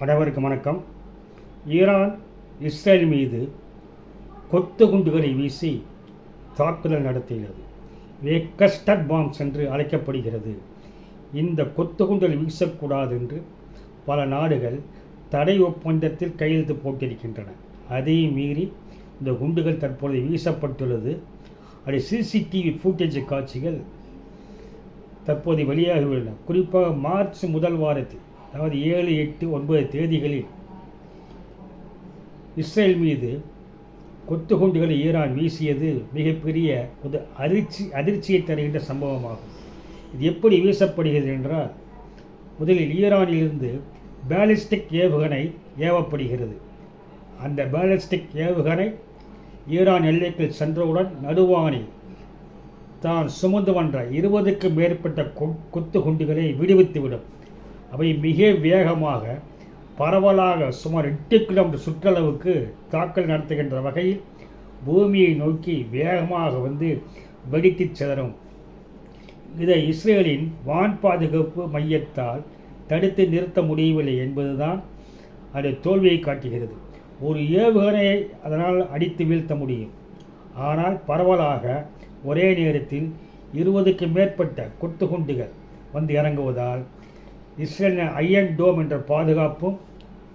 அனைவருக்கும் வணக்கம். Iran Israel மீது கொத்து குண்டுகளை வீசி தாக்குதல் நடத்தியுள்ளது. இவை கஸ்டர் பாம்ஸ் என்று அழைக்கப்படுகிறது. இந்த கொத்து குண்டுகள் வீசக்கூடாது என்று பல நாடுகள் தடை ஒப்பந்தத்தில் கையெழுத்து போட்டிருக்கின்றன. அதை மீறி இந்த குண்டுகள் தற்போது வீசப்பட்டுள்ளது. அது சிசிடிவி ஃபுட்டேஜ் காட்சிகள் தற்போது வெளியாகியுள்ளன. குறிப்பாக மார்ச் முதல் வாரத்தில், அதாவது 7, 8, 9 தேதிகளில் இஸ்ரேல் மீது கொத்து குண்டுகளை ஈரான் வீசியது மிகப்பெரிய ஒரு அதிர்ச்சியை தருகின்ற சம்பவமாகும். இது எப்படி வீசப்படுகிறது என்றால், முதலில் ஈரானிலிருந்து பேலிஸ்டிக் ஏவுகணை ஏவப்படுகிறது. அந்த பேலிஸ்டிக் ஏவுகணை ஈரான் எல்லைக்குள் சென்றவுடன் நடுவானில் தான் சுமந்து வந்த 20க்கும் மேற்பட்ட கொத்து குண்டுகளை விடுவித்துவிடும். அவை மிக வேகமாக பரவலாக சுமார் 8 கிலோமீட்டர் சுற்றளவுக்கு தாக்கல் நடத்துகின்ற வகையில் பூமியை நோக்கி வேகமாக வந்து வெடித்து சிதறும். இதை இஸ்ரேலின் வான் பாதுகாப்பு மையத்தால் தடுத்து நிறுத்த முடியவில்லை என்பதுதான் அது தோல்வியை காட்டுகிறது. ஒரு ஏவுகணையை அதனால் அடித்து வீழ்த்த முடியும். ஆனால் பரவலாக ஒரே நேரத்தில் 20க்கும் மேற்பட்ட கொத்து குண்டுகள் வந்து இறங்குவதால் இஸ்ரேலின் அயன் டோம் என்ற பாதுகாப்பும்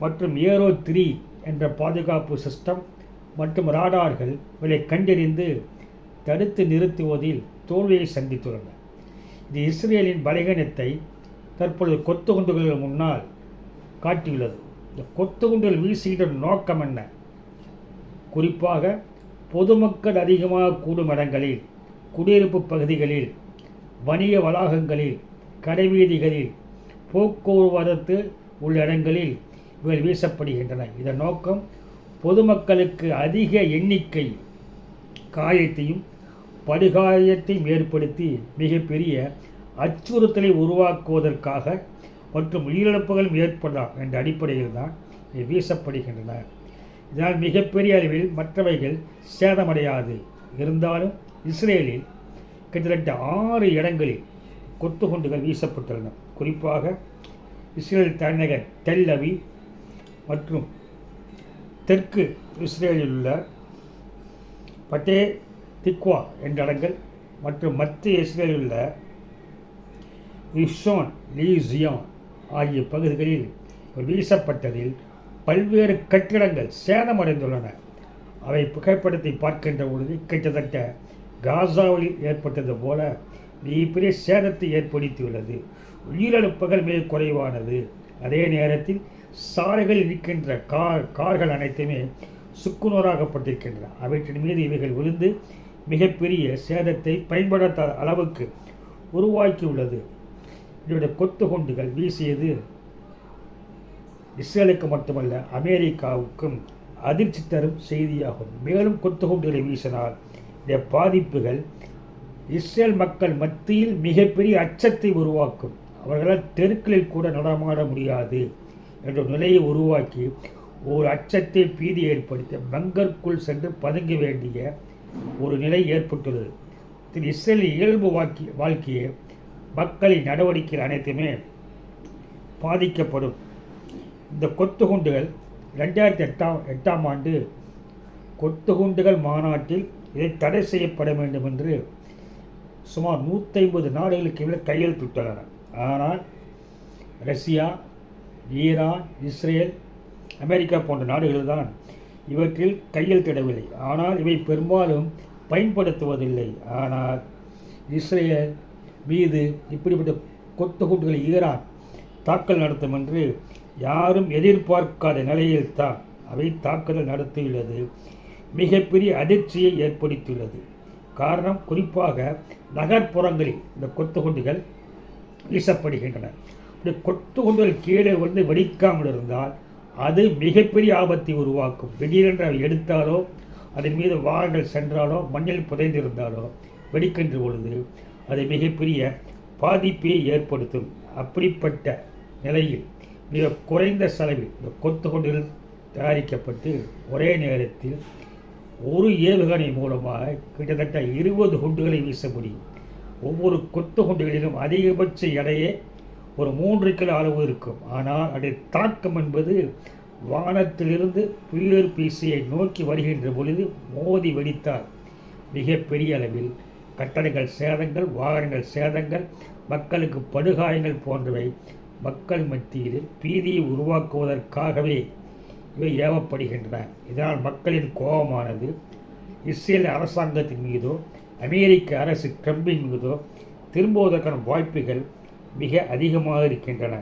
மற்றும் ஏரோ 3 என்ற பாதுகாப்பு சிஸ்டம் மற்றும் ராடார்கள் இவளை கண்டறிந்து தடுத்து நிறுத்துவதில் தோல்வியை சந்தித்துள்ளன. இது இஸ்ரேலின் பலகீனத்தை தற்பொழுது கொத்து குண்டுகள் முன்னால் காட்டியுள்ளது. இந்த கொத்து குண்டுகள் வீசுகின்ற நோக்கம் என்ன? குறிப்பாக பொதுமக்கள் அதிகமாக கூடும் இடங்களில், குடியிருப்பு பகுதிகளில், வணிக வளாகங்களில், கடைவீதிகளில், போக்குவரத்து உள்ள இடங்களில் இவை வீசப்படுகின்றன. இதன் நோக்கம் பொதுமக்களுக்கு அதிக எண்ணிக்கை காயத்தையும் படுகாயத்தையும் ஏற்படுத்தி மிகப்பெரிய அச்சுறுத்தலை உருவாக்குவதற்காக மற்றும் உயிரிழப்புகளும் ஏற்படலாம் என்ற அடிப்படையில் தான் இவை வீசப்படுகின்றன. இதனால் மிகப்பெரிய அளவில் மற்றவைகள் சேதமடையாது. இருந்தாலும் இஸ்ரேலில் கிட்டத்தட்ட 6 இடங்களில் கொத்து குண்டுகள் வீசப்பட்டுள்ளன. குறிப்பாக இஸ்ரேல் தலைநகர் டெல் அவீவ் மற்றும் தெற்கு இஸ்ரேலில் உள்ள பட்டே திக்வா என்ற இடங்கள் மற்றும் மத்திய இஸ்ரேலில் உள்ள இஷோன் லீசியான் ஆகிய பகுதிகளில் வீசப்பட்டதில் பல்வேறு கட்டிடங்கள் சேதமடைந்துள்ளன. அவை புகைப்படத்தை பார்க்கின்ற பொழுது கிட்டத்தட்ட காசாவில் ஏற்பட்டது போல மிகப்பெரிய சேதத்தை ஏற்படுத்தியுள்ளது. உயிரிழப்புகள் மிக குறைவானது. அதே நேரத்தில் சாலைகளில் இருக்கின்ற கார்கள் அனைத்துமே சுக்குநூறாகப்பட்டிருக்கின்றன. அவற்றின் மீது இவைகள் விழுந்து மிகப்பெரிய சேதத்தை பயன்படுத்தாத அளவுக்கு உருவாக்கியுள்ளது. இதனுடைய கொத்து குண்டுகள் வீசியது இஸ்ரேலுக்கு மட்டுமல்ல, அமெரிக்காவுக்கும் அதிர்ச்சி தரும் செய்தியாகும். மேலும் கொத்து குண்டுகளை வீசினால் இந்த பாதிப்புகள் இஸ்ரேல் மக்கள் மத்தியில் மிகப்பெரிய அச்சத்தை உருவாக்கும். அவர்களால் தெருக்களில் கூட நடமாட முடியாது என்ற நிலையை உருவாக்கி ஒரு அச்சத்தை பீதி ஏற்படுத்த பங்கருக்குள் சென்று பதுங்க வேண்டிய ஒரு நிலை ஏற்பட்டுள்ளது. இஸ்ரேலின் இயல்பு வாழ்க்கையை மக்களின் நடவடிக்கைகள் அனைத்துமே பாதிக்கப்படும். இந்த கொத்து குண்டுகள் 2008ஆம் ஆண்டு கொத்து குண்டுகள் மாநாட்டில் இதை தடை செய்யப்பட வேண்டும் என்று சுமார் 150 நாடுகளுக்கு மேல் கையெழுத்திட்டுள்ளன. ஆனால் ரஷ்யா, ஈரான், இஸ்ரேல், அமெரிக்கா போன்ற நாடுகள் தான் இவற்றில் கையெழுத்திடவில்லை. ஆனால் இவை பெரும்பாலும் பயன்படுத்துவதில்லை. ஆனால் இஸ்ரேல் மீது இப்படிப்பட்ட கொத்து குண்டுகளை ஈரான் தாக்கல் நடத்தும் என்று யாரும் எதிர்பார்க்காத நிலையில்தான் அவை தாக்குதல் நடத்தியுள்ளது. மிகப்பெரிய அதிர்ச்சியை ஏற்படுத்தியுள்ளது. காரணம், குறிப்பாக நகர்ப்புறங்களில் இந்த கொத்து குண்டுகள் வீசப்படுகின்றன. இந்த கொத்து குண்டுகள் கீழே வந்து வெடிக்காமல் இருந்தால் அது மிகப்பெரிய ஆபத்தை உருவாக்கும். திடீரென்று அவை எடுத்தாலோ அதன் மீது வாகனங்கள் சென்றாலோ மண்ணில் புதைந்திருந்தாலோ வெடிக்கின்ற பொழுது அது மிகப்பெரிய பாதிப்பை ஏற்படுத்தும். அப்படிப்பட்ட நிலையில் மிக குறைந்த செலவில் இந்த கொத்து குண்டுகள் தயாரிக்கப்பட்டு ஒரே நேரத்தில் ஒரு ஏவுகணை மூலமாக கிட்டத்தட்ட 20 குண்டுகளை வீச முடியும். ஒவ்வொரு கொத்து குண்டுகளிலும் அதிகபட்ச எடையே ஒரு 3 கிலோ அளவு இருக்கும். ஆனால் அதன் தாக்கம் என்பது வானத்திலிருந்து புயல் பீசியை நோக்கி வருகின்ற பொழுது மோதி வெடித்தால் மிகப்பெரிய அளவில் கட்டடங்கள் சேதங்கள், வாகனங்கள் சேதங்கள், மக்களுக்கு படுகாயங்கள் போன்றவை மக்கள் மத்தியில் பீதியை உருவாக்குவதற்காகவே இவை ஏவப்படுகின்றன. இதனால் மக்களின் கோபமானது இஸ்ரேல் அரசாங்கத்தின் மீதோ அமெரிக்க அரசு ட்ரம்பின் மீதோ திரும்புவதற்கான வாய்ப்புகள் மிக அதிகமாக இருக்கின்றன.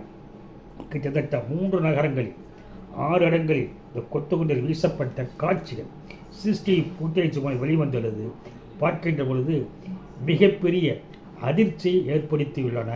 கிட்டத்தட்ட 3 நகரங்களில் 6 இடங்களில் இந்த கொத்துக்குண்டில் வீசப்பட்ட காட்சிகள் சிசிடிவி ஃபுட்டேஜ் வெளிவந்துள்ளது பார்க்கின்ற பொழுது மிகப்பெரிய அதிர்ச்சியை ஏற்படுத்தியுள்ளன.